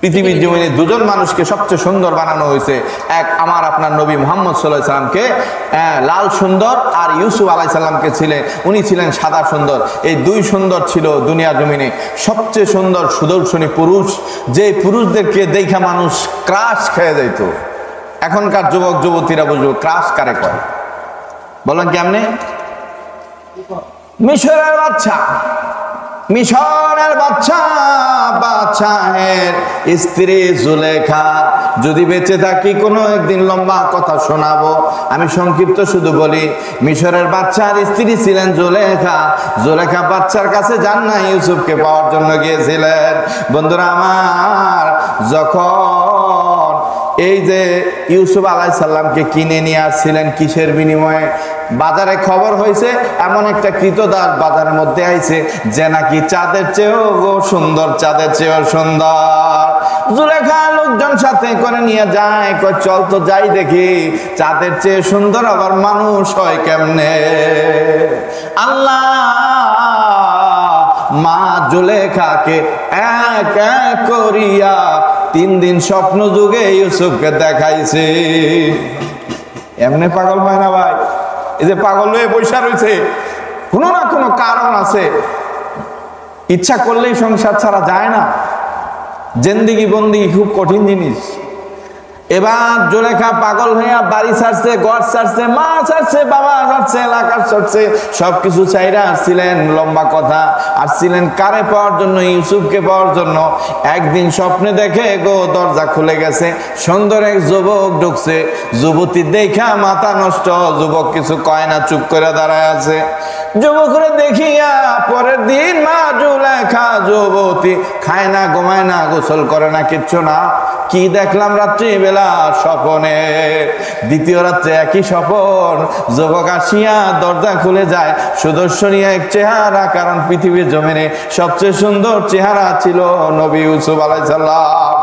পৃথিবীর জমিনে দুজন মানুষকে সবচেয়ে সুন্দর বানানো হয়েছে, এক আমার আপনার নবী মুহাম্মদ সাল্লাল্লাহু আলাইহি সাল্লামকে লাল সুন্দর, আর ইউসুফ আলাইহিস সালামকে উনি ছিলেন সাদা সুন্দর। এই দুই সুন্দর ছিল দুনিয়া জমিনে সবচেয়ে সুন্দর সুদর্শনী পুরুষ, যে পুরুষদেরকে দেখা মানুষ ক্রাশ খেয়ে যেত। এখনকার যুবক যুবতীরা বুঝবো ক্রাশ কারে কয়, বলেন কেমনে? মিশরের বাচ্চা, মিশরের বাচ্চা, বাদশাহের স্ত্রী জুলেখা। যদি বেঁচে থাকি কোনো একদিন লম্বা কথা শোনাবো, আমি সংক্ষিপ্ত শুধু বলি। মিশরের বাচ্চার স্ত্রী ছিলেন জুলেখা। জুলেখা বাচ্চার কাছে যান না, ইউসুফকে পাওয়ার জন্য গিয়েছিলেন। বন্ধুরা আমার, যখন এই যে ইউসুফ আলাইহিস সালামকে কিনে নিয়ে আসছিলেন কিসের বিনিময়ে? বাজারে খবর হয়েছে এমন একটা কৃতদাস বাজারের মধ্যে আইছে যে নাকি চাঁদের চেয়েও সুন্দর, চাঁদের চেয়েও সুন্দর। জুলেখা লোকজন সাথে করে নিয়ে যায়, কই চল তো যাই দেখি চাঁদের চেয়ে সুন্দর আবার মানুষ হয় কেমনে। আল্লাহ মা জুলেখাকে এক এক করিয়া 3 দিন স্বপ্ন যুগে ইউসুফকে দেখাইছে। এমনি পাগল হয় না ভাই? এই যে পাগল হয়ে বৈশা রয়েছে, কোনো না কোনো কারণ আছে। ইচ্ছা করলেই সংসার ছাড়া যায় না। জিন্দেগি বন্দিগি খুব কঠিন জিনিস। এবার জুলেখা পাগল হইয়া বাড়ি ছাড়ছে, ঘর ছাড়ছে, মা ছাড়ছে, বাবা ছাড়ছে, এলাকা ছাড়ছে, সবকিছু চাইরা আসছিলেন। লম্বা কথা, আসছিলেন কারে পাওয়ার জন্য? ইউসুফকে পাওয়ার জন্য। একদিন স্বপ্নে দেখে গো দরজা খুলে গেছে, সুন্দর এক যুবক ঢুকছে। যুবতী দেখা মাথা নষ্ট, যুবক কিছু কয় না, চুপ করে দাঁড়ায় আছে। যুবকরে দেখিয়া পরের দিন মা জুলেখা যুবতী খায় না, ঘুমায় না, গোসল করে না, কিচ্ছু না। কি দেখলাম রাত্রি বেলা স্বপনে? দ্বিতীয় রাত্রে একই স্বপন। যুবক আসিয়া দরজা খুলে যায়, সুদর্শনী এক চেহারা, কারণ পৃথিবীর জমিনে সবচেয়ে সুন্দর চেহারা ছিল নবী ইউসুফ আলাইহিস সালাম।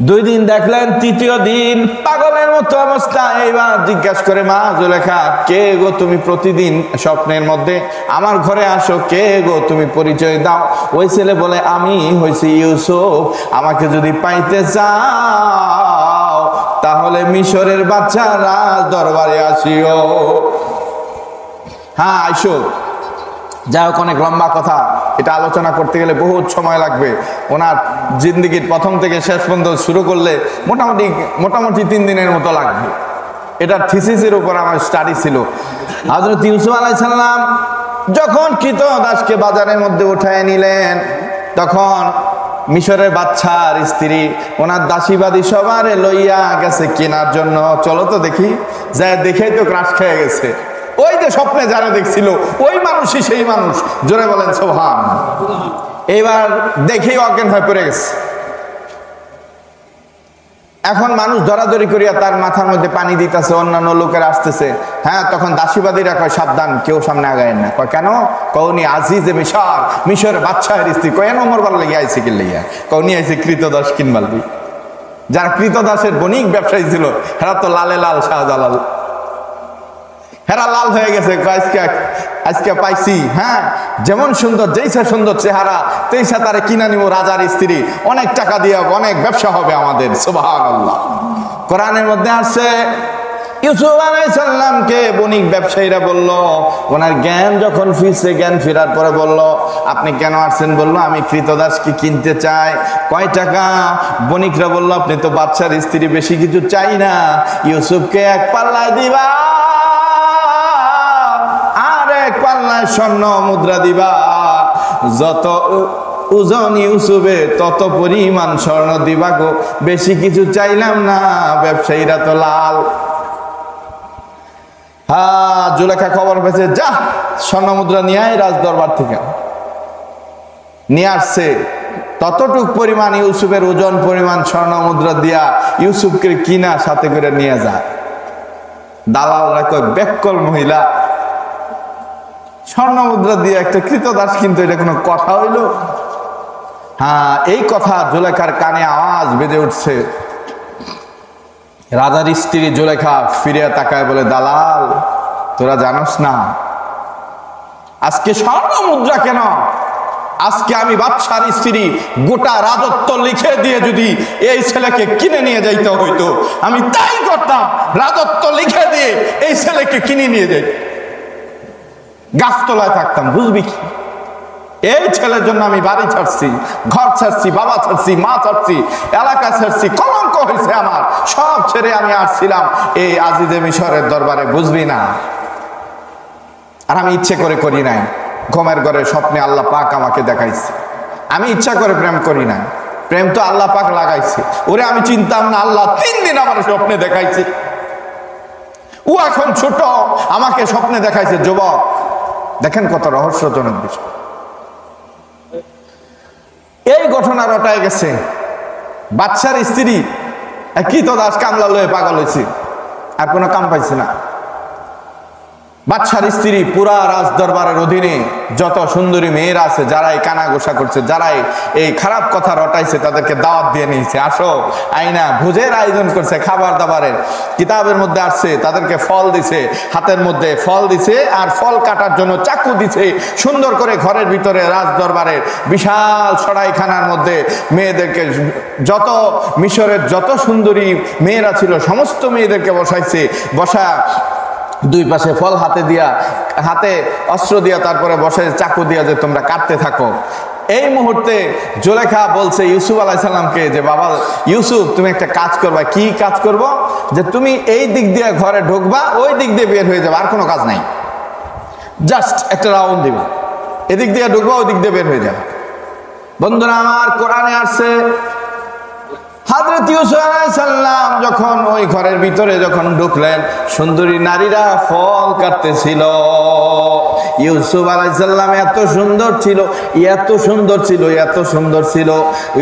2 দিন দেখলেন, তৃতীয় দিন পাগলের মতো অবস্থা। এইবার জিজ্ঞাসা করে মা জুলেখা, কে গো তুমি? প্রতিদিন স্বপ্নের মধ্যে আমার ঘরে আসো, কে গো তুমি? পরিচয় দাও। ওই ছেলে বলে, আমি হইছি ইউসুফ, আমাকে যদি পাইতে চাও তাহলে মিশরের বাচ্চা রাজ দরবারে আসিও। হ্যাঁ আইসো। যাই হোক, অনেক লম্বা কথা, এটা আলোচনা করতে গেলে বহুত সময় লাগবে। ওনার জিন্দেগির প্রথম থেকে শেষ পর্যন্ত শুরু করলে মোটামুটি 3 দিনের মতো লাগবে। এটা থিসিসের উপর আমার স্টাডি ছিল। হযরত ইউসুফ আলাইহিস সালাম যখন কৃতদাসকে বাজারের মধ্যে উঠায় নিলেন, তখন মিশরের বাচ্চার স্ত্রী ওনার দাসীবাদী সবারে লইয়া গেছে কেনার জন্য। চলো তো দেখি, যাই দেখেই তো ক্রাশ খেয়ে গেছে। ওই যে স্বপ্নে যারা দেখছিল ওই মানুষই সেই মানুষ। জোরে বলেন সুবহান। এবার দেখেই অজ্ঞান হয়ে পড়ে গেছে। এখন মানুষ ধরাধরি করিয়া তার মাথার মধ্যে পানি দিতেছে, অন্যান্য লোকের আসতেছে। হ্যাঁ, তখন দাসীবাদীরা কয় সাবধান, কেউ সামনে আগায়েন না। কয় কেন? কৌনি আজিজে মিশর, মিশরের বাচ্চার স্ত্রী। কয়েন মরবার লেগে আইসে কি লেগে? কৌনি আইসে কৃতদাস কিনবালবি। যারা কৃতদাসের বণিক ব্যবসায়ী ছিল হেরা তো লালে লাল শাহজালাল, হেরা লাল হয়ে গেছে। আজকে পাইছি, হ্যাঁ যেমন সুন্দর, যেইসা সুন্দর চেহারা তেইসা তারে কিনা নিব রাজার স্ত্রী, অনেক টাকা দিয়ে অনেক ব্যবসা হবে আমাদের। সুবহানাল্লাহ। কোরআনের মধ্যে আছে ইউসুফ আলাইহিস সালামকে বণিক ব্যবসায়ীরা বলল, ওনার জ্ঞান যখন ফিরছে, জ্ঞান ফেরার পরে বলল, আপনি কেন আসছেন? বললো, আমি কৃতদাসকে কিনতে চাই। কয় টাকা? বণিকরা বলল, আপনি তো বাচ্চার স্ত্রী, বেশি কিছু চাই না, ইউসুফকে 1 পাল্লায় দিবা, আর 1 পাল্লায় স্বর্ণ মুদ্রা দিবা। যত ওজন ইউসুফে তত পরিমাণ স্বর্ণ দিবা গো, বেশি কিছু চাইলাম না। ব্যবসায়ীরা তো লাল। হ্যাঁ, জুলেখা খবর পেয়েছে, যা স্বর্ণ মুদ্রা নিয়ে আয় রাজ দরবার থেকে। নিয়ে আসছে ততটুক পরিমাণ ইউসুফের ওজন পরিমাণ স্বর্ণ মুদ্রা দিয়া ইউসুফকে কিনা সাথে করে নিয়ে যায়। দালালরা কয়, বেকল মহিলা, স্বর্ণ মুদ্রা দিয়ে একটা কৃতদাস কিন্তু, এটা কোনো কথা হইল? হ্যাঁ, এই কথা জুলেখার কানে আওয়াজ বেজে উঠছে। রাজার স্ত্রী জুলেখা ফিরে তাকায় বলে, দালাল তোরা জানোস না আজকে স্বর্ণ মুদ্রা কেন? আজকে আমি বাদশার স্ত্রী, গোটা রাজত্ব লিখে দিয়ে যদি এই ছেলেকে কিনে নিয়ে যাইতে হইতো, আমি তাই করতাম। রাজত্ব লিখে দিয়ে এই ছেলেকে কিনে নিয়ে যাই, গাছতলায় থাকতাম। বুঝবি কি? এই ছেলের জন্য আমি বাড়ি ছাড়ছি, ঘর ছাড়ছি, বাবা ছাড়ছি, মা ছাড়ছি, এলাকা ছাড়ছি, কলঙ্ক হয়েছে আমার। সব ছেড়ে আমি আসছিলাম এই আজিজে মিশরের দরবারে। বুঝবি না? আর আমি ইচ্ছে করে করি নাই। ঘুমের ঘরে স্বপ্নে আল্লাহ পাক আমাকে দেখাইছে। আমি ইচ্ছা করে প্রেম করি না, প্রেম তো আল্লাহ পাক লাগাইছে। ওরে আমি চিনতাম না, আল্লাহ 3 দিন আমার স্বপ্নে দেখাইছে। ও এখন ছোট, আমাকে স্বপ্নে দেখাইছে যুবক। দেখেন কত রহস্যজনক বিষয়। এই ঘটনা রটায় গেছে। বাদশার স্ত্রী কি তো দাস কামলা লয়ে পাগল হয়েছে, আর কোনো কাম পাইছে না। বাদশার স্ত্রী পুরা রাজ দরবারের অধীনে যত সুন্দরী মেয়েরা আছে, যারাই কানা গোসা করছে, যারাই এই খারাপ কথা রটাইছে, তাদেরকে দাওয়াত দিয়ে নিয়েছে। আসো, আইনা ভোজের আয়োজন করছে, খাবার দাবারের। কিতাবের মধ্যে আসছে তাদেরকে ফল দিছে, হাতের মধ্যে ফল দিছে, আর ফল কাটার জন্য চাকু দিছে। সুন্দর করে ঘরের ভিতরে রাজ দরবারের বিশাল সরাইখানার মধ্যে মেয়েদেরকে, যত মিশরের যত সুন্দরী মেয়েরা ছিল সমস্ত মেয়েদেরকে বসাইছে। বসা দুই পাশে ফল হাতে দিয়া, হাতে অস্ত্র দিয়া, তারপরে বসে চাকু দিয়া যে তোমরা কাটতে থাকো। এই মুহূর্তে জুলেখা বলছে ইউসুফ আলাইহিস সালামকে যে বাবা ইউসুফ, তুমি একটা কাজ করবা। কি কাজ করব? যে তুমি এই দিক দিয়ে ঘরে ঢুকবা, ওই দিক দিয়ে বের হয়ে যাবে, আর কোনো কাজ নাই। জাস্ট একটা রাউন্ড দিবা, এদিক দিয়ে ঢুকবা, ওই দিক দিয়ে বের হয়ে যাবে। বন্ধুরা আমার, কোরআনে আসছে হযরত ইউসুফ আলাইহিস সালাম যখন ওই ঘরের ভিতরে যখন ঢুকলেন, সুন্দরী নারীরা ফল কাটতেছিল। ইউসুফ আলাইহিস সালাম এত সুন্দর ছিল, এত সুন্দর ছিল, এত সুন্দর ছিল।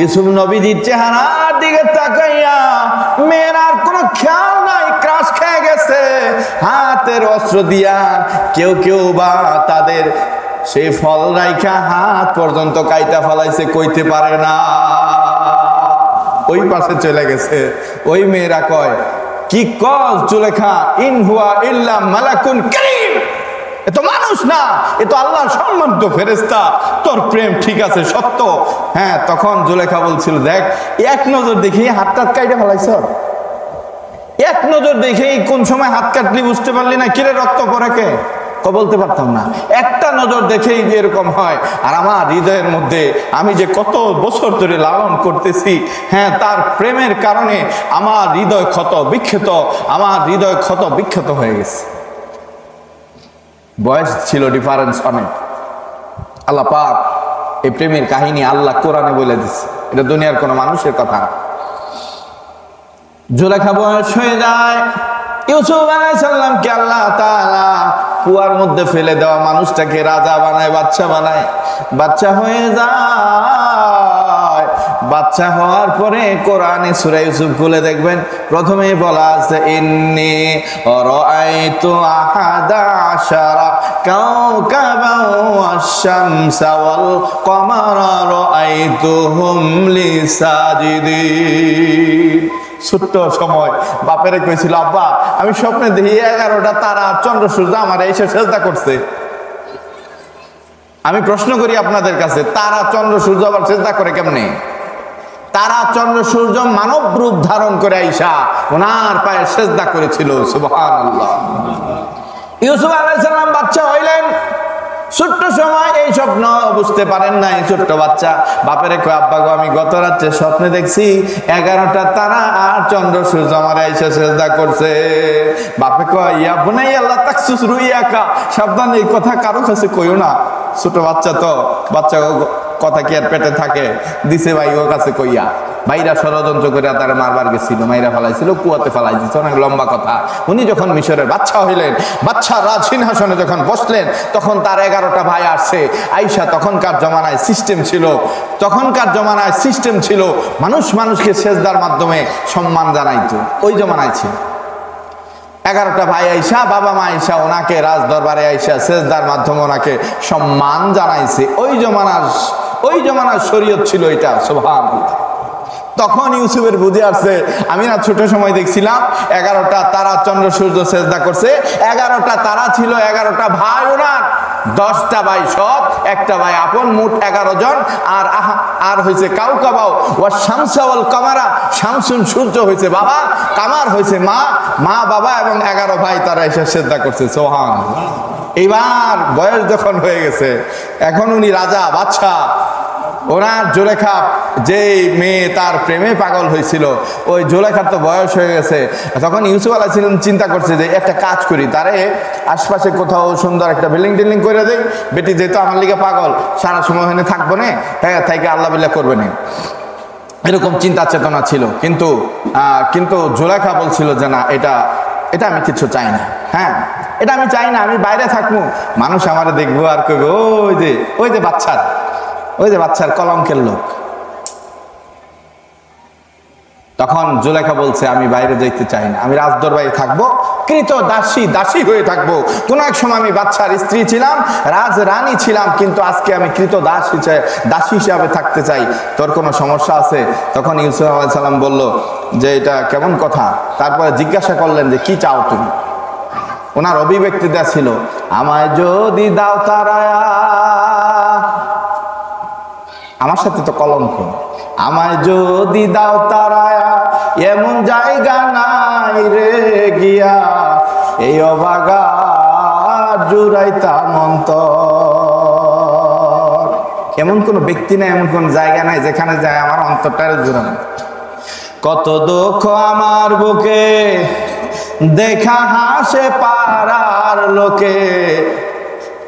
ইউসুফ নবীজির চেহারার দিকে তাকাইয়া মেয়ের কোনো খেয়াল নাই, ক্রাশ খেয়ে গেছে। হাতের অস্ত্র দিয়া কেউ কেউ বা তাদের সেই ফল রাইখা হাত পর্যন্ত কাইটা ফেলাইছে, কইতে পারে না। ওই পাশে চলে গেছে। ওই মেয়েরা কয়, কি কস জুলেখা, ইন হুয়া ইল্লা মালাকুন কারীম, এ তো মানুষ না, এ তো আল্লাহর সম্মানিত ফেরেশতা। তোর প্রেম ঠিক আছে, সত্য। হ্যাঁ, তখন জুলেখা বলছিল, দেখ এক নজর দেখেই হাতটা কাইটা ফেলাইছ, এক নজর দেখেই কোন সময় হাত কাটলি বুঝতে পারলি না? কিরে রক্ত পরে কে? বলতে পারতাম না। একটা নজর দেখেই যে এরকম হয়। আর আমার হৃদয়ের মধ্যে আমি যে কত বছর ধরে লালন করতেছি, হ্যাঁ, তার প্রেমের কারণে আমার হৃদয় ক্ষত বিক্ষত, আমার হৃদয় ক্ষত বিক্ষত হয়ে গেছে। বয়স ছিল ডিফারেন্স অনেক। আল্লাহ পাক এই প্রেমের কাহিনী আল্লাহ কোরআনে বলে দিচ্ছে, এটা দুনিয়ার কোনো মানুষের কথা না। জুলেখা বয়স হয়ে যায়। ইউসুফ আলাইহিস সালামকে আল্লাহ তাআলা কুয়ার মধ্যে ফেলে দেওয়া মানুষটাকে রাজা বানায়, বাদশা বানায়। বাদশা হয়ে যায়। বাদশা হওয়ার পরে কোরআনে সূরা ইউসুফ খুলে দেখবেন, প্রথমে বলা আছে ইন্নী রাআইতু আহাদা আশারা কাওকাবান ওয়াশ-শামসা ওয়াল কমারা রাআইতুহুম লি সাজিদিন। ছোট্ট সময় বাপেরে কইছিল, আব্বা আমি স্বপ্নে দেখি 11টা তারা চন্দ্র সূর্য আমার এসে সেজদা করছে। আমি প্রশ্ন করি আপনাদের কাছে, তারা চন্দ্র সূর্য আবার সেজদা করে কেমনে? তারা চন্দ্র সূর্য মানব রূপ ধারণ করে আইসা ওনার পায়ে সেজদা করেছিল। সুবহানাল্লাহ। ইউসুফ আলাইহিস সালাম বাচ্চা হইলেন, ছোট্ট সময় এই স্বপ্ন বুঝতে পারেন নাই। ছোট্ট বাচ্চা বাপেরে কয়, আব্বা গো আমি গত রাতে স্বপ্নে দেখছি 11টা তারা আর চন্দ্র সূর্য আমার এসে সেজদা করছে। বাপে কয়, ইয়া বুনাইয়া লা তাকসুস রুইয়াকা, সাবধান, এই কথা কারো কাছে কইও না। ছোট বাচ্চা তো, বাচ্চা কথা কি আর পেটে থাকে? দিছে ভাই ওর কাছে কইয়া। ভাইরা ষড়যন্ত্র করে তারা মারবার গেছিল, মাইরা ফেলাইছিল, কুয়াতে ফেলাই দিচ্ছে, অনেক লম্বা কথা। উনি যখন মিশরের বাদশা হইলেন, বাদশা রাজ সিংহাসনে যখন বসলেন, তখন তার 11টা ভাই আসছে। আইসা তখনকার জমানায় সিস্টেম ছিল, তখনকার জমানায় সিস্টেম ছিল মানুষ মানুষকে সেজদার মাধ্যমে সম্মান জানাইতো। ওই জমানায় ছিল 11টা ভাই আইসা, বাবা মা আইসা ওনাকে রাজ দরবারে আইসা সেজদার মাধ্যমে ওনাকে সম্মান জানাইছে। ওই জমানার শরীয়ত ছিল এটা। সুবহানাল্লাহ। তখন ইউসুফের বুদ্ধি আসছে, আমি না ছোট সময় দেখছিলাম 11টা তারা চন্দ্র সূর্য সেজদা করছে। 11টা তারা ছিল 11টা ভাই ওনার। 10টা ভাই সৎ, একটা ভাই আপন, মোট 11 জন। আর হয়েছে কাউকাবাও ওয়া শামসা ওয়াল কামারা, শামসুন সূর্য হয়েছে বাবা, কামার হয়েছে মা, মা বাবা এবং 11 ভাই তারা এসে সিজদা করছে। সুবহানাল্লাহ। এইবার বয়স যখন হয়ে গেছে, এখন উনি রাজা বাদশা, ওনার জুলেখা যে মেয়ে তার প্রেমে পাগল হয়েছিল, ওই জুলেখার তো বয়স হয়ে গেছে। তখন ইউসুফ আলাইহিস সালাম চিন্তা করছে যে একটা কাজ করি, তারে আশপাশে কোথাও সুন্দর একটা বিল্ডিং টিল্ডিং করে দেই, বেটি যেহেতু আমার লিগে পাগল, সারা সময় ওখানে থাকবো না, হ্যাঁ তাইকে আল্লাহ বিল্লাহ করবে না, এরকম চিন্তা চেতনা ছিল। কিন্তু জুলেখা বলছিল যে না, এটা আমি কিছু চাই না, হ্যাঁ এটা আমি চাই না, আমি বাইরে থাকবো, মানুষ আমারে দেখবো আর কইবো ওই যে বাচ্চার কলঙ্কের লোক। তখন জুলেখা বলছে আমি বাইরে যাইতে চাই না, আমি রাজদরবারে থাকবো, কৃত দাসী হয়ে থাকবো। কোন এক সময় আমি বাচ্চার স্ত্রী ছিলাম, রাজরানী ছিলাম, কিন্তু আজকে আমি কৃত দাসী হিসাবে থাকতে চাই, তোর কোনো সমস্যা আছে? তখন ইউসুফ আলাইহিস সালাম বলল যে এটা কেমন কথা। তারপরে জিজ্ঞাসা করলেন যে কি চাও তুমি? ওনার অভিব্যক্তিটা ছিল আমায় যদি দাও তারায়া, আমার সাথে তো কলঙ্ক, আমায় যদি দাও তারায়া, এমন জায়গা নাই রে গিয়া, এই অবাগা জুড়াইতাম অন্তর। এমন কোন ব্যক্তি নাই, এমন কোন জায়গা নাই যেখানে যায় আমার অন্তরটারে জুড়ানো। কত দুঃখ আমার বুকে, দেখা হাসে পাড়ার লোকে,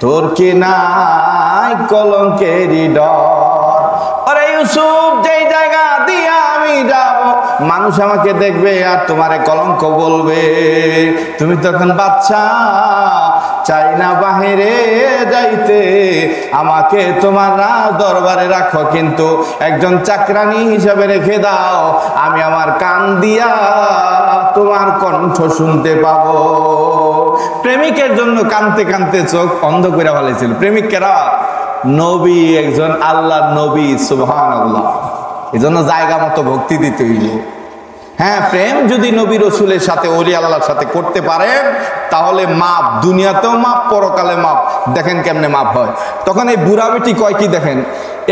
তোর কি নাই কলঙ্কেরই ডর? আরে ইউসুফ, যেই জায়গা দিয়া আমি যাব, মানুষ আমাকে দেখবে আর তোমারে কলঙ্ক বলবে। তুমি তখন বাচ্চা, চাই না বাহিরে যাইতে, আমাকে তোমার রাজ দরবারে রাখো, কিন্তু একজন চাকরানী হিসাবে রেখে দাও, আমি আমার কান দিয়া তোমার কণ্ঠ শুনতে পাবো। প্রেমিকের জন্য কানতে কানতে চোখ অন্ধ করে ফেলেছিল। প্রেমিকেরা নবী, একজন আল্লাহ নবী, সুবহানাল্লাহ। এই জন্য জায়গা মতো ভক্তি দিতে হইল। হ্যাঁ, প্রেম যদি নবী রসুলের সাথে, ওলি আল্লাহর সাথে করতে পারেন, তাহলে মাপ দুনিয়াতেও মাপ, পরকালে মাপ। দেখেন কেমনে মাপ হয়। তখন এই বুড়া বেটি কয় কি দেখেন,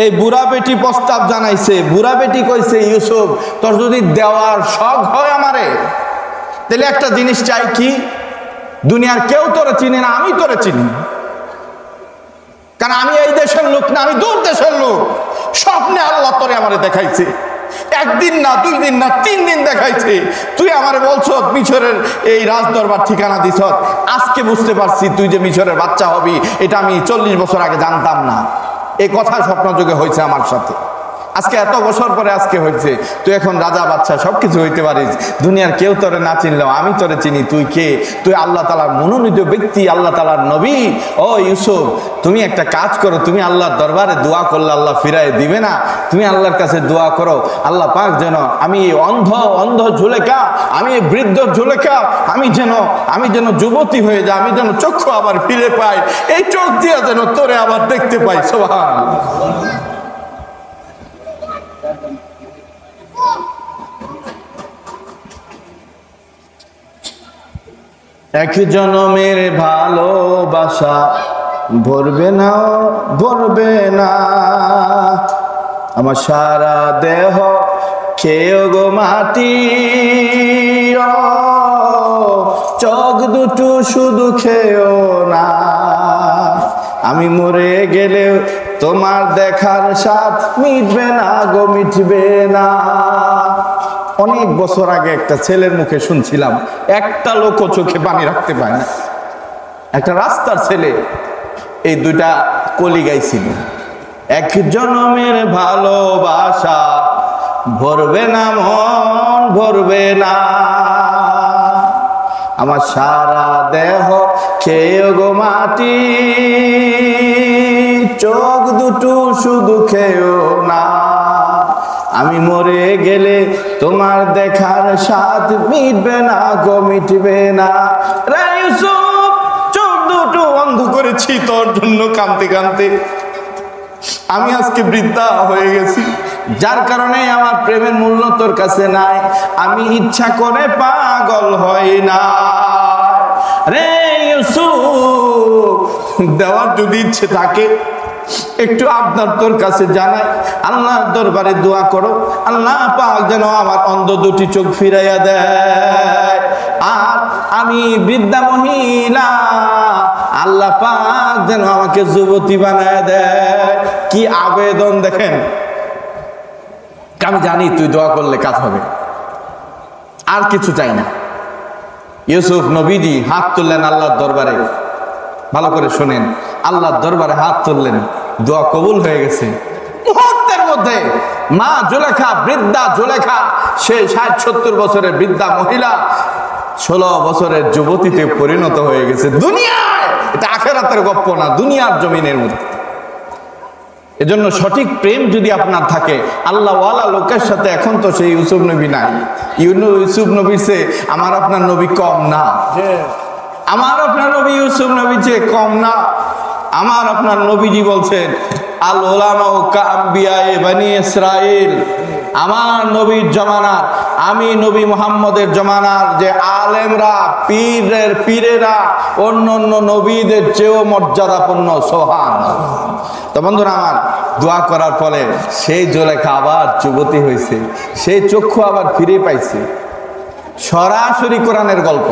এই বুড়া বেটি প্রস্তাব জানাইছে। বুড়া বেটি কইছে ইউসুফ, তোর যদি দেওয়ার শখ হয় আমারে, তাহলে একটা জিনিস চাই, কি? দুনিয়ার কেউ তোরে চিনি না, আমি তোরে চিনি, কারণ আমি এই দেশের লোক না, আমি দূর দেশের লোক। স্বপ্নে আল্লাহ তোরে আমারে দেখাইছে, একদিন না, 2 দিন না, 3 দিন দেখাইছে। তুই আমারে বলছ মিশরের এই রাজদরবার ঠিকানা দিছ, আজকে বুঝতে পারছি তুই যে মিশরের বাচ্চা হবি, এটা আমি 40 বছর আগে জানতাম না। এই কথা স্বপ্নযোগে হয়েছে আমার সাথে, আজকে এত বছর পরে আজকে হয়েছে। তুই এখন রাজা বাচ্চা সবকিছু হইতে পারিস, দুনিয়ার কেউ তোরে না চিনলেও আমি তোরে চিনি। তুই কে? তুই আল্লাহ তাআলার মনোনীত ব্যক্তি, আল্লাহ তাআলার নবী। ও ইউসুফ, তুমি একটা কাজ করো, তুমি আল্লাহর দরবারে দোয়া করলে আল্লাহ ফিরায় দিবে না। তুমি আল্লাহর কাছে দোয়া করো, আল্লাহ পাক যেন আমি অন্ধ জুলেখা, আমি বৃদ্ধ জুলেখা, আমি যেন যুবতী হয়ে যাই, আমি যেন চক্ষু আবার ফিরে পাই, এই চোখ দিয়ে যেন তোরে আবার দেখতে পাই। সুবহানাল্লাহ। এক জনমের ভালোবাসা ভরবে না, আমার সারা দেহ খেয়ে গো মাটি, চোখ দুটো শুধু খেয়েও না, আমি মরে গেলে তোমার দেখার স্বাদ মিটবে না গো, মিটবে না। অনেক বছর আগে একটা ছেলের মুখে শুনছিলাম, একটা লোকও চোখে পানি রাখতে পায় না। একটা রাস্তার ছেলে এই 2টা কলি গাইছিল, এক জনমের ভালোবাসা ভরবে না, মন ভরবে না, আমার সারা দেহ খেয়ে গো মাটি, চোখ দুটো শুধু খেয়েও না, আমি মরে গেলে তোমার দেখার স্বাদ মিটবে না গো, মিটবে না। রে ইউসুফ, চোখ দুটো অন্ধ করেছি তোর জন্য কাঁদতে কাঁদতে। আমি আজকে বৃদ্ধা হয়ে গেছি, যার কারণে আমার প্রেমের মূল্য তোর কাছে নাই। আমি ইচ্ছা করে পাগল হই না রে ইউসুফ, দেওয়ার যদি ইচ্ছে থাকে একটু আপনার তোর কাছে জানাই, আল্লাহর দরবারে দোয়া করো, আল্লাহ পাক যেন আমার অন্ধ দুটি চোখ ফিরাইয়া দেয়। আর আমি বৃদ্ধা মহিলা, আল্লাহ পাক যেন আমাকে যুবতী বানায় দেয়। কি আবেদন দেখেন! আমি জানি তুই দোয়া করলে কাজ হবে, আর কিছু চাই না। ইউসুফ নবীজি হাত তুললেন আল্লাহর দরবারে। ভালো করে শোনেন, আল্লাহর দরবারে হাত তুললেন, দোয়া কবুল হয়ে গেছে। মুহূর্তের মধ্যে মা জুলেখা, বৃদ্ধা জুলেখা, সে 60-70 বছরের বৃদ্ধা মহিলা 16 বছরের যুবতীতে পরিণত হয়ে গেছে। দুনিয়ায়, এটা আখিরাতের গপ্প না, দুনিয়ার জমিনের মধ্যে। এজন্য সঠিক প্রেম যদি আপনার থাকে আল্লাহ ওয়ালা লোকের সাথে, এখন তো সেই ইউসুফ নবী নাই, ইউসুফ নবীর চেয়ে আমার আপনার নবী কম না, আমার আপনার নবী ইউসুফ নবী চেয়ে কম না। আমার আপনার নবীজি বলছেন আল উলামা কাআম্বিয়ায়ে বানি ইসরাইল, আমার নবীর জমানার, আমি নবী মুহাম্মদের জমানার যে আলেমরা, পীরেরা অন্য অন্য নবীদের চেয়েও মর্যাদাপূর্ণ। সুবহানাল্লাহ। তো বন্ধুরা আমার, দোয়া করার ফলে সেই জুলেখা আবার যুবতী হয়েছে, সেই চক্ষু আবার ফিরে পাইছে। সরাসরি কোরআনের গল্প,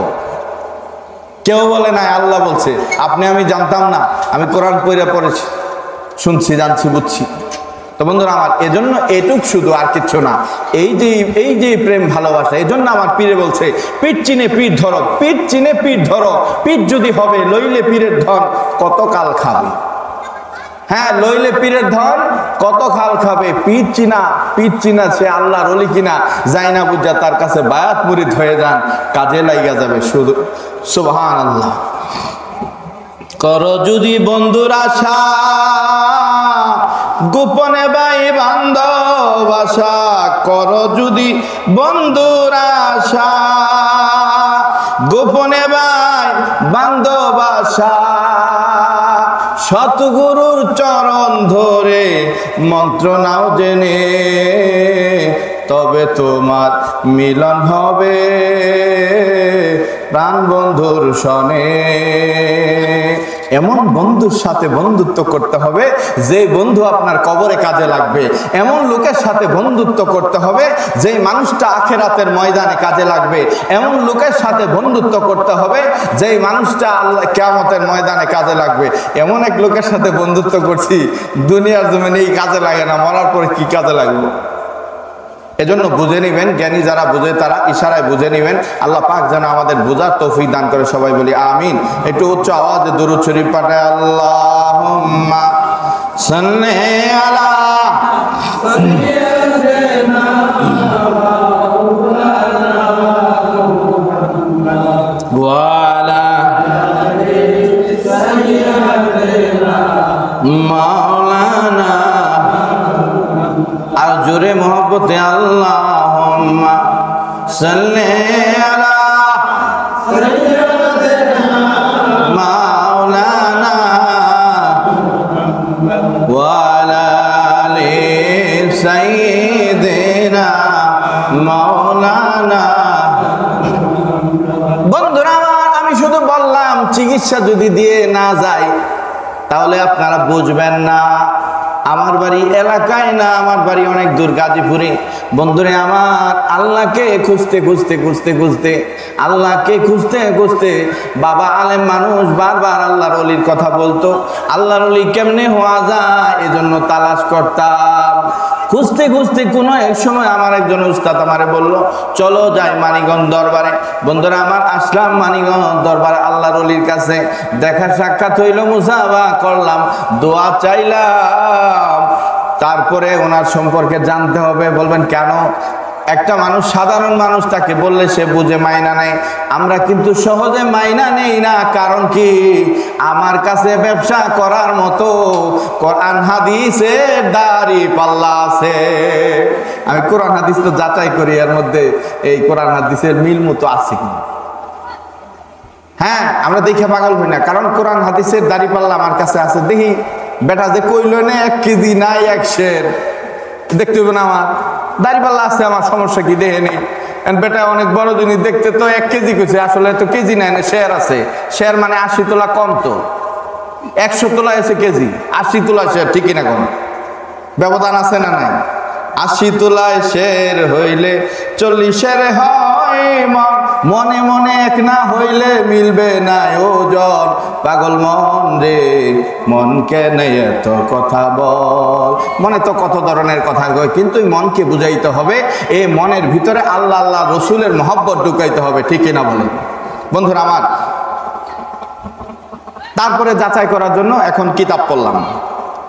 কেউ বলে নাই, আল্লাহ বলছে। আপনি আমি জানতাম না, আমি কোরআন পড়ে পড়েছি, শুনছি, জানছি, বুঝছি। তো বন্ধুরা আমার, এজন্য এটুক শুধু, আর কিচ্ছু না। এই যে প্রেম ভালোবাসা, এই জন্য আমার পীরে বলছে পিঠ চিনে পিঠ ধরো, পিঠ চিনে পিঠ ধরো, পিঠ যদি হবে লইলে পীরের ধন কত কাল খাবে। হ্যাঁ, লইলে পীরের ধন কত কাল খাবে। পিঠ চিনা সে আল্লাহর ওলি কিনা যাই না বুঝা তার কাছে বায়াত মুরিদ হয়ে যান, কাজে লাইগা যাবে শুধু। সুবহানাল্লাহ। করো যদি বন্ধুর আশা, গোপনে ভাই বান্ধব আশা, করো যদি বন্ধুর আশা, গোপনে ভাই বান্ধব আশা, সতগুরুর চরণ ধরে মন্ত্র নাও জেনে, তবে তোমার মিলন হবে প্রাণ বন্ধুর সনে। এমন বন্ধুর সাথে বন্ধুত্ব করতে হবে যে বন্ধু আপনার কবরে কাজে লাগবে। এমন লোকের সাথে বন্ধুত্ব করতে হবে যে মানুষটা আখিরাতের ময়দানে কাজে লাগবে। এমন লোকের সাথে বন্ধুত্ব করতে হবে যে মানুষটা আল্লাহ কিয়ামতের ময়দানে কাজে লাগবে। এমন এক লোকের সাথে বন্ধুত্ব করছি, দুনিয়ার জমিনে এই কাজে লাগে না, মরার পরে কি কাজে লাগবে। এজন্য বুঝে নিবেন, জ্ঞানী যারা বুঝে তারা ইশারায় বুঝে নিবেন। আল্লাহ পাক যেন আমাদের বুঝার তৌফিক দান করে, সবাই বলি আমিন। একটু উচ্চ আওয়াজে দুরূদ শরীফ পাঠায়, আল্লাহুম্মা সাল্লি আলা ওয়া আলা মাওলানা, আর জোরে মোহব্বতে আল্লাহুম্মা সাল্লি আলা মাওলানা ওয়া আলা আলি সাইয়্যিদিনা মাওলানা। বন্ধুরা আমার, আমি শুধু বললাম চিকিৎসা যদি দিয়ে না যায় তাহলে আপনারা বুঝবেন না। আমার বাড়ি এলাকায় না, আমার বাড়ি অনেক দূর, গাজীপুরে। বন্ধুরে আমার, আল্লাহকে খুঁজতে খুঁজতে খুঁজতে খুঁজতে আল্লাহকে খুঁজতে খুঁজতে বাবা আলেম মানুষ বারবার আল্লাহর ওলির কথা বলতো। আল্লাহর ওলি কেমনে হওয়া যায় এজন্য তালাশ করতাম। খুঁজতে খুঁজতে কোনো এক সময় আমার একজন উস্তাদ আমারে বলল, চলো যাই মানিকগঞ্জ দরবারে। বন্ধুরা আমার, আসলাম মানিকগঞ্জ দরবারে, আল্লাহর ওলির কাছে দেখা সাক্ষাৎ হইল, মুসাফা করলাম, দোয়া চাইলাম। তারপরে ওনার সম্পর্কে জানতে হবে। বলবেন কেন? একটা মানুষ, সাধারণ মানুষ, তাকে বললে সে বুঝে মাইনা নেয়। আমরা কিন্তু সহজে মাইনা নেই না। কারণ কি? আমার কাছে ব্যবসা করার মতো কোরআন হাদিসের দাড়ি পাল্লা আছে। আমি কোরআন হাদিস তো যাচাই করি, এর মধ্যে এই কোরআন হাদিসের মিল মতো আছে কি। হ্যাঁ, আমরা দেখে পাগল হই না, কারণ কোরআন হাদিসের দাড়ি পাল্লা আমার কাছে আছে। দেখি বেটা যে কইল না 1 কেজি নাই 1 সের, দেখতে হবে না আমার দাড়িপাল্লা আছে, আমার সমস্যা কি? দেখে নেই। বেটা অনেক বড় জিনিস, দেখতে তো 1 কেজি কইছে, আসলে তো কেজি নাই, শেয়ার আছে। শেয়ার মানে 80 তোলা কম। তো 100 তোলা এসে কেজি, 80 তোলা শের, ঠিক কিনা কোন ব্যবধান আছে না নাই? 80 তোলায় শের হইলে 40-এর হয় মন, মনে মনে এক না হইলে মিলবে না ওজন। পাগল মন রে মন কেন এত কথা বল। মনে তো কত ধরনের কথা কয়, কিন্তু মনকে বুঝাইতে হবে, এই মনের ভিতরে আল্লাহ আল্লাহ রসুলের মহব্বত ঢুকাইতে হবে, ঠিক কিনা বলেন বন্ধুরা আমার। তারপরে যাচাই করার জন্য এখন কিতাব পড়লাম,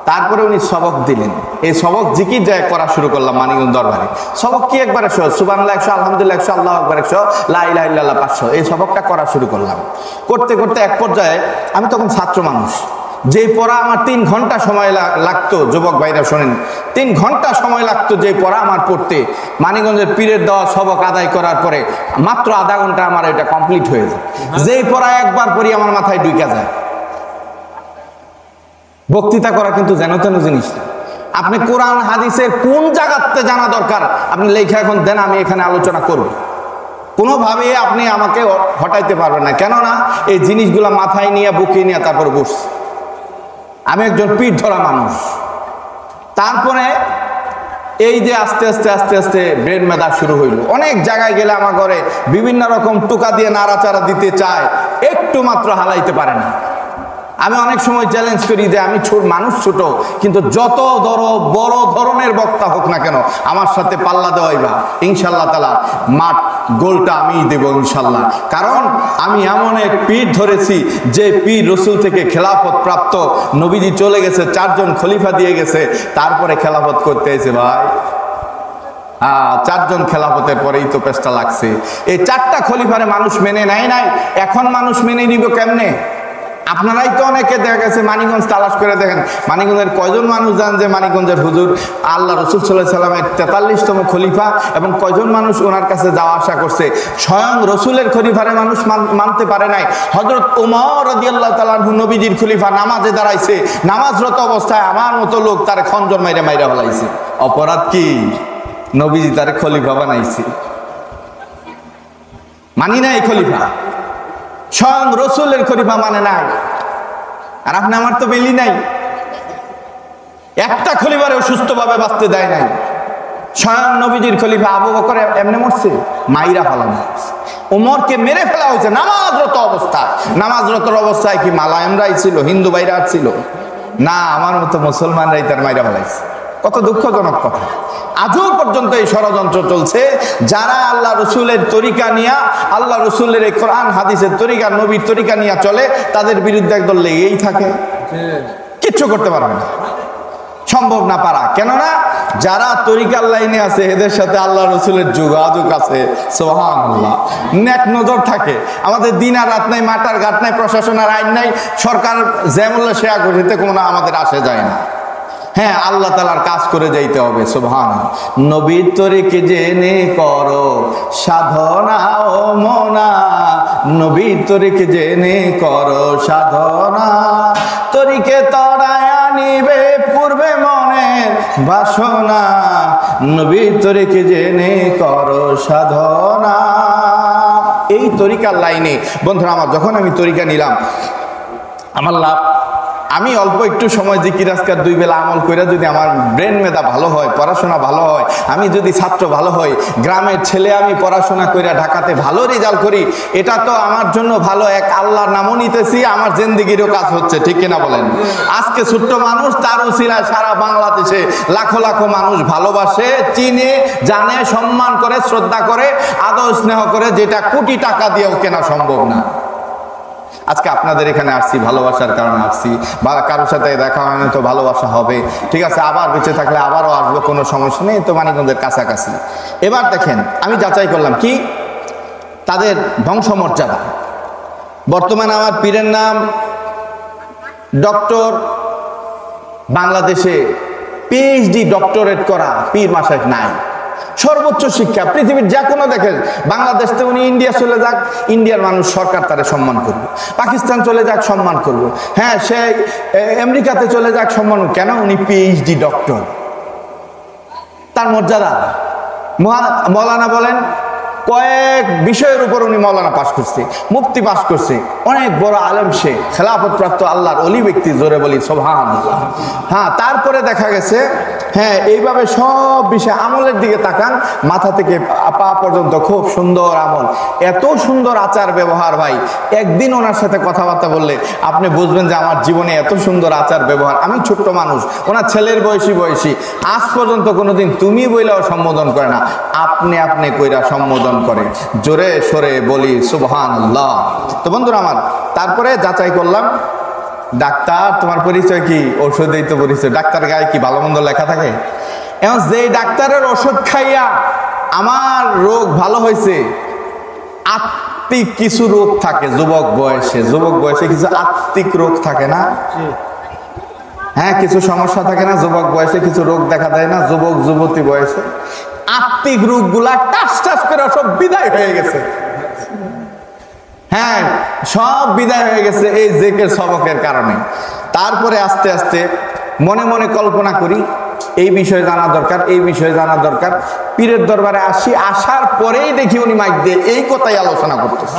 তারপরে উনি সবক দিলেন। এই সবক জিকির যায় করা শুরু করলাম মানিকগঞ্জ দরবারে। সবক কি একবার 100, সুবহানাল্লাহ 100, আলহামদুলিল্লাহ 100, আল্লাহু আকবার 100, লা ইলাহা ইল্লাল্লাহ 500, এই সবকটা করা শুরু করলাম। করতে করতে এক পর্যায়ে আমি তখন ছাত্র মানুষ, যে পড়া আমার 3 ঘন্টা সময় লাগতো, যুবক ভাইরা শোনেন, 3 ঘন্টা সময় লাগতো যে পড়া আমার পড়তে, মানিকগঞ্জের পীরের দেওয়া সবক আদায় করার পরে মাত্র আধা ঘন্টা আমার এটা কমপ্লিট হয়ে যায়। যেই পড়া একবার পড়ি আমার মাথায় ঢুকে যায়। বক্তৃতা করা কিন্তু যেন তেন জিনিস না। আপনি কোরআন হাদিসের কোন জায়গাতে জানা দরকার আপনি লেখা এখন দেন, আমি এখানে আলোচনা করব। কোনোভাবে আপনি আমাকে হটাইতে পারবেন না, কেননা এই জিনিসগুলো মাথায় নিয়ে বুকে নিয়ে তারপরে বসছি। আমি একজন পিঠ ধরা মানুষ। তারপরে এই যে আস্তে আস্তে আস্তে আস্তে ব্রেন মেধা শুরু হইল। অনেক জায়গায় গেলে আমার ঘরে বিভিন্ন রকম টোকা দিয়ে নাড়াচাড়া দিতে চায়, একটু মাত্র হালাইতে পারে না। আমি অনেক সময় চ্যালেঞ্জ করি যে আমি মানুষ ছোট, কিন্তু যত বড় ধরনের বক্তা হোক না কেন আমার সাথে পাল্লা দেওয়াইবা, ইনশাল্লাহ তাআলা মাঠ গোলটা আমিই দেব ইনশাল্লাহ। কারণ আমি এমন এক পীর ধরেছি যে পীর রসুল থেকে খেলাফত প্রাপ্ত, নবীজি চলে গেছে, 4 জন খলিফা দিয়ে গেছে, তারপরে খেলাফত করতে এসে ভাই 4 জন খেলাফতের পরেই তো পেশটা লাগছে। এই 4টা খলিফারে মানুষ মেনে নেয় নাই, এখন মানুষ মেনে নিব কেমনে? আপনারাই তো অনেকে দেখা গেছে মানিকগঞ্জ তালাশ করে দেখেন, মানিকগঞ্জের কয়জন মানুষ জান যে মানিকগঞ্জের হুজুর আল্লাহ রসুল সাল্লাল্লাহু আলাইহি ওয়াসাল্লামের 43তম খলিফা, এবং কয়জন মানুষ ওনার কাছে যাওয়া আসা করছে? স্বয়ং রসুলের খলিফারে মানুষ মানতে পারে নাই। হযরত ওমর রাদিয়াল্লাহু তাআলা আনহু নবীজির খলিফা, নামাজে দাঁড়াইছে, নামাজরত অবস্থায় আমার মতো লোক তার খঞ্জর মাইরা ফেলাইছে। অপরাধ কি? নবীজি তার খলিফা বানাইছে, মানি নাই খলিফা, স্বয়ং রসুলের খলিফা মানে নাই। আর আপনি আমার তো বেলি নাই, একটা খলিফারে সুস্থভাবে বাঁচতে দেয় নাই। স্বয়ং নবীজির খলিফা আবু বকর এমনি মরছে, মাইরা ফেলানো। ওমরকে মেরে ফেলা হয়েছে নামাজরত অবস্থায়। নামাজরত অবস্থায় কি মালায়েমরাই ছিল, হিন্দু বাইরা ছিল না, আমার মতো মুসলমানরাই তার মাইরা ফেলাইছে। কত দুঃখজনক কথা। আজও পর্যন্ত এই ষড়যন্ত্র চলছে। যারা আল্লাহ রসুলের তরিকা নিয়ে, আল্লাহ রসুলের এই কোরআন হাদিসের তরিকা, নবীর তরিকা নিয়ে চলে, তাদের বিরুদ্ধে একদল লেগেই থাকে, কিচ্ছু করতে পারবে না, সম্ভব না পারা। কেননা যারা তরিকার লাইনে আছে এদের সাথে আল্লাহ রসুলের যোগাযোগ আছে, সুবহানাল্লাহ, নেক নজর থাকে। আমাদের দিন আর রাত নাই, মাটার ঘাট নাই, প্রশাসনের আইন নাই, সরকার যেমল্লা শেয়া করতে কোনো আমাদের আসে যায় না। হ্যাঁ, আল্লাহ তাআলার কাজ করে যাইতে হবে। সুবহানাল্লাহ। নবীর তরিকে জেনে করো সাধনা ও মোনা, নবীর তরিকে জেনে করো সাধনা, তরিকে তরায় আনিবে পূর্বে মনের বাসনা, নবীর তরিকে জেনে করো সাধনা। এই তরিকার লাইনে বন্ধুরা আমার, যখন আমি তরিকা নিলাম আমার লাভ, আমি অল্প একটু সময় জিকির আজকার 2 বেলা আমল করে যদি আমার ব্রেন মেধা ভালো হয়, পড়াশোনা ভালো হয়, আমি যদি ছাত্র ভালো হই, গ্রামের ছেলে আমি পড়াশোনা করে ঢাকাতে ভালো রেজাল্ট করি, এটা তো আমার জন্য ভালো। এক আল্লাহর নামও নিতেছি, আমার জিন্দেগিরও কাজ হচ্ছে, ঠিক কিনা বলেন? আজকে ছোট্ট মানুষ, তার উসিলায় সারা বাংলাদেশে লাখো লাখো মানুষ ভালোবাসে, চিনে, জানে, সম্মান করে, শ্রদ্ধা করে, আদর স্নেহ করে, যেটা কোটি টাকা দিয়েও কেনা সম্ভব না। আজকে আপনাদের এখানে আসছি ভালোবাসার কারণে আসছি, বা কারোর সাথে দেখা হয় না তো ভালোবাসা হবে, ঠিক আছে, আবার বেঁচে থাকলে আবারও আসবো, কোনো সমস্যা নেই, তো মানিকগঞ্জের কাছাকাছি। এবার দেখেন, আমি যাচাই করলাম কি তাদের বংশমর্যাদা। বর্তমানে আমার পীরের নাম ডক্টর, বাংলাদেশে পিএইচডি ডক্টরেট করা পীর মাশায়েখ নাই। সর্বোচ্চ শিক্ষা পৃথিবীর যে কোনো দেখেন, বাংলাদেশ থেকে উনি ইন্ডিয়া চলে যাক, ইন্ডিয়ার মানুষ সরকার তারে সম্মান করবে, পাকিস্তান চলে যাক সম্মান করবে, হ্যাঁ সে আমেরিকাতে চলে যাক সম্মান, কেন? উনি পিএইচডি ডক্টর, তার মর্যাদা। মৌলানা বলেন, কয়েক বিষয়ের উপর উনি মৌলানা পাশ করছে, মুফতি পাশ করছে, অনেক বড় আলেম সে, খেলাফত প্রাপ্ত আল্লাহর অলি ব্যক্তি, জোরে বলি সুবহানাল্লাহ। হ্যাঁ, তারপরে দেখা গেছে হ্যাঁ এইভাবে সব বিষয় আমলের দিকে তাকান, মাথা থেকে পা পর্যন্ত খুব সুন্দর আমল, এত সুন্দর আচার ব্যবহার ভাই। একদিন ওনার সাথে কথাবার্তা বললে আপনি বুঝবেন যে আমার জীবনে এত সুন্দর আচার ব্যবহার। আমি ছোট্ট মানুষ, ওনার ছেলের বয়সী, আজ পর্যন্ত কোনোদিন তুমি বইলেও সম্বোধন করে না, আপনি কইরা সম্বোধন করে। জোরে সরে বলি সুবহানাল্লাহ। তো বন্ধুরা আমার, তারপরে যাচাই করলাম, ডাক্তার তোমার পরিচয় কি? ওষুধেই তো পরিচয়। ডাক্তার গায়ে কি ভালো মন্দ লেখা থাকে? এখন যেই ডাক্তারের ওষুধ খাইয়া আমার রোগ ভালো হয়েছে, আত্মিক কিছু রোগ থাকে যুবক বয়সে কিছু আত্মিক রোগ থাকে না? হ্যাঁ, কিছু সমস্যা থাকে না যুবক বয়সে, কিছু রোগ দেখা দেয় না যুবক যুবতী বয়সে? আত্মিক রোগগুলা টাস করে সব বিদায় হয়ে গেছে। হ্যাঁ, সব বিদায় হয়ে গেছে এই জিকির সবকের কারণে। তারপরে আস্তে আস্তে মনে মনে কল্পনা করি এই বিষয়ে জানা দরকার, এই বিষয়ে জানা দরকার। পীরের দরবারে আসার পরেই দেখি উনি মাইক দিয়ে এই কথাই আলোচনা করতেছে।